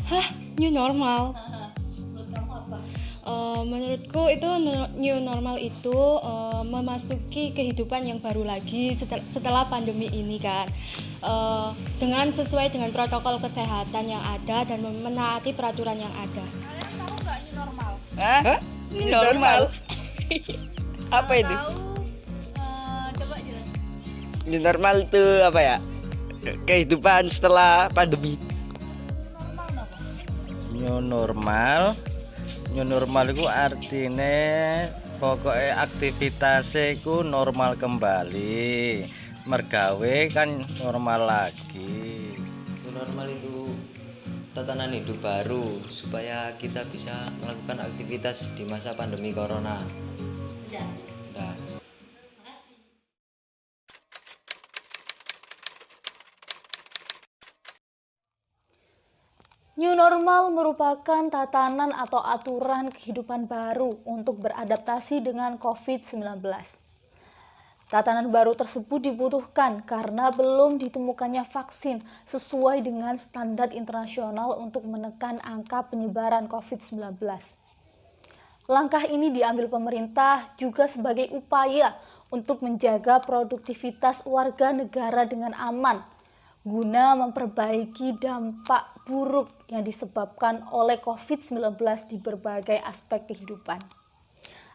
Hah, new normal? Menurut kamu apa? Menurutku itu new normal itu memasuki kehidupan yang baru lagi setelah pandemi ini kan, dengan sesuai dengan protokol kesehatan yang ada dan menaati peraturan yang ada. Kalian tahu nggak new normal? Hah? Ini normal. Apa Kalau itu? tahu, coba jelasin. New normal itu apa ya? Kehidupan setelah pandemi. Normal apa? New normal itu artinya pokoknya aktivitasnya itu normal kembali, mergawe kan normal lagi. New normal itu tatanan hidup baru supaya kita bisa melakukan aktivitas di masa pandemi corona. Udah. Udah. New normal merupakan tatanan atau aturan kehidupan baru untuk beradaptasi dengan COVID-19. Tatanan baru tersebut dibutuhkan karena belum ditemukannya vaksin sesuai dengan standar internasional untuk menekan angka penyebaran COVID-19. Langkah ini diambil pemerintah juga sebagai upaya untuk menjaga produktivitas warga negara dengan aman, guna memperbaiki dampak buruk yang disebabkan oleh COVID-19 di berbagai aspek kehidupan.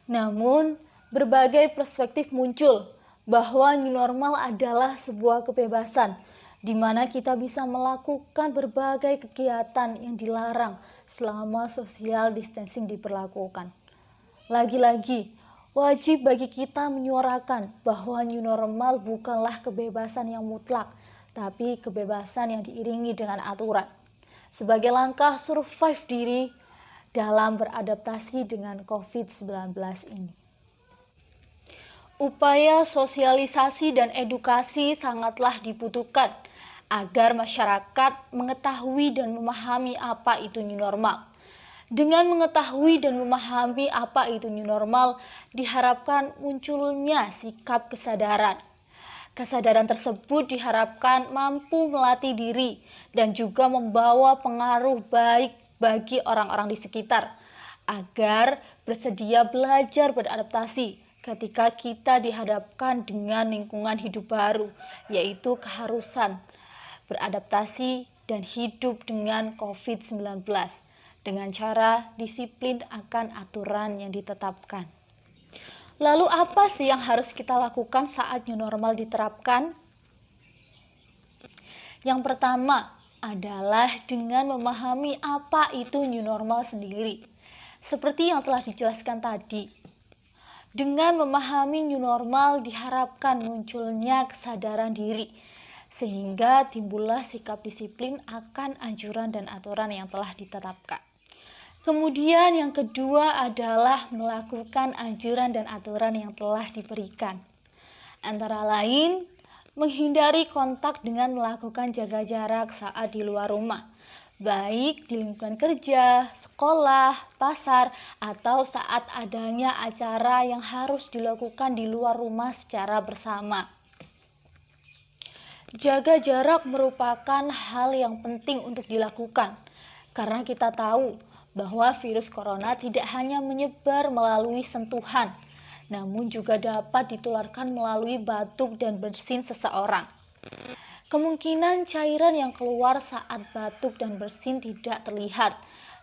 Namun, berbagai perspektif muncul bahwa new normal adalah sebuah kebebasan di mana kita bisa melakukan berbagai kegiatan yang dilarang selama social distancing diberlakukan. Lagi-lagi, wajib bagi kita menyuarakan bahwa new normal bukanlah kebebasan yang mutlak, tapi kebebasan yang diiringi dengan aturan. Sebagai langkah survive diri dalam beradaptasi dengan COVID-19 ini. Upaya sosialisasi dan edukasi sangatlah dibutuhkan agar masyarakat mengetahui dan memahami apa itu new normal. Dengan mengetahui dan memahami apa itu new normal, diharapkan munculnya sikap kesadaran. Kesadaran tersebut diharapkan mampu melatih diri dan juga membawa pengaruh baik bagi orang-orang di sekitar agar bersedia belajar beradaptasi ketika kita dihadapkan dengan lingkungan hidup baru, yaitu keharusan beradaptasi dan hidup dengan COVID-19 dengan cara disiplin akan aturan yang ditetapkan. Lalu apa sih yang harus kita lakukan saat new normal diterapkan? Yang pertama adalah dengan memahami apa itu new normal sendiri. Seperti yang telah dijelaskan tadi, dengan memahami new normal diharapkan munculnya kesadaran diri, sehingga timbullah sikap disiplin akan anjuran dan aturan yang telah ditetapkan. Kemudian yang kedua adalah melakukan anjuran dan aturan yang telah diberikan. Antara lain, menghindari kontak dengan melakukan jaga jarak saat di luar rumah, baik di lingkungan kerja, sekolah, pasar, atau saat adanya acara yang harus dilakukan di luar rumah secara bersama. Jaga jarak merupakan hal yang penting untuk dilakukan, karena kita tahu bahwa virus corona tidak hanya menyebar melalui sentuhan, namun juga dapat ditularkan melalui batuk dan bersin seseorang. Kemungkinan cairan yang keluar saat batuk dan bersin tidak terlihat,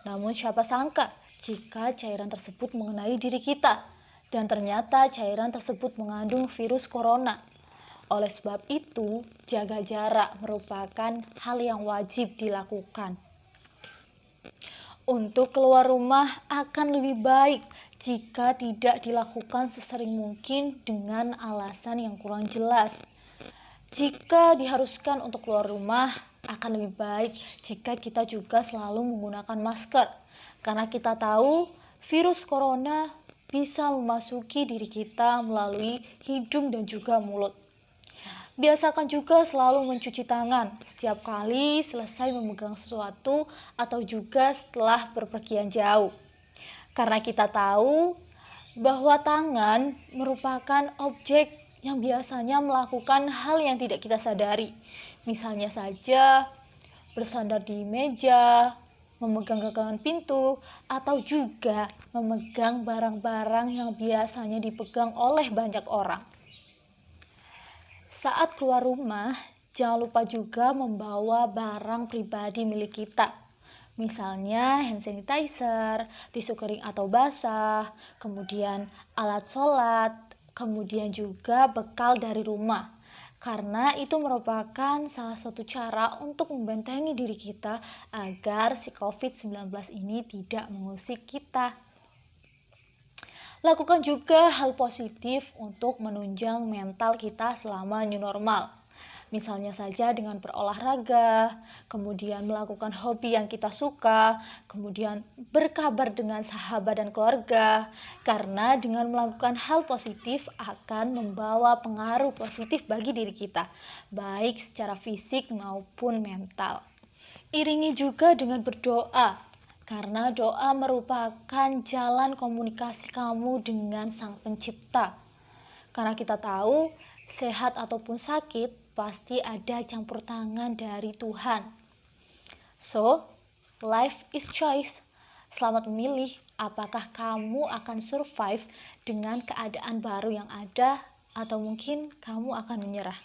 namun siapa sangka jika cairan tersebut mengenai diri kita, dan ternyata cairan tersebut mengandung virus corona. Oleh sebab itu, jaga jarak merupakan hal yang wajib dilakukan. Untuk keluar rumah akan lebih baik jika tidak dilakukan sesering mungkin dengan alasan yang kurang jelas. Jika diharuskan untuk keluar rumah, akan lebih baik jika kita juga selalu menggunakan masker. Karena kita tahu virus corona bisa memasuki diri kita melalui hidung dan juga mulut. Biasakan juga selalu mencuci tangan setiap kali selesai memegang sesuatu atau juga setelah berpergian jauh. Karena kita tahu bahwa tangan merupakan objek yang biasanya melakukan hal yang tidak kita sadari. Misalnya saja bersandar di meja, memegang gagangan pintu, atau juga memegang barang-barang yang biasanya dipegang oleh banyak orang. Saat keluar rumah, jangan lupa juga membawa barang pribadi milik kita. Misalnya hand sanitizer, tisu kering atau basah, kemudian alat sholat, kemudian juga bekal dari rumah. Karena itu merupakan salah satu cara untuk membentengi diri kita agar si COVID-19 ini tidak mengusik kita. Lakukan juga hal positif untuk menunjang mental kita selama new normal. Misalnya saja dengan berolahraga, kemudian melakukan hobi yang kita suka, kemudian berkabar dengan sahabat dan keluarga. Karena dengan melakukan hal positif akan membawa pengaruh positif bagi diri kita, baik secara fisik maupun mental. Iringi juga dengan berdoa, karena doa merupakan jalan komunikasi kamu dengan Sang Pencipta. Karena kita tahu, sehat ataupun sakit, pasti ada campur tangan dari Tuhan. So, life is choice. Selamat memilih apakah kamu akan survive dengan keadaan baru yang ada atau mungkin kamu akan menyerah.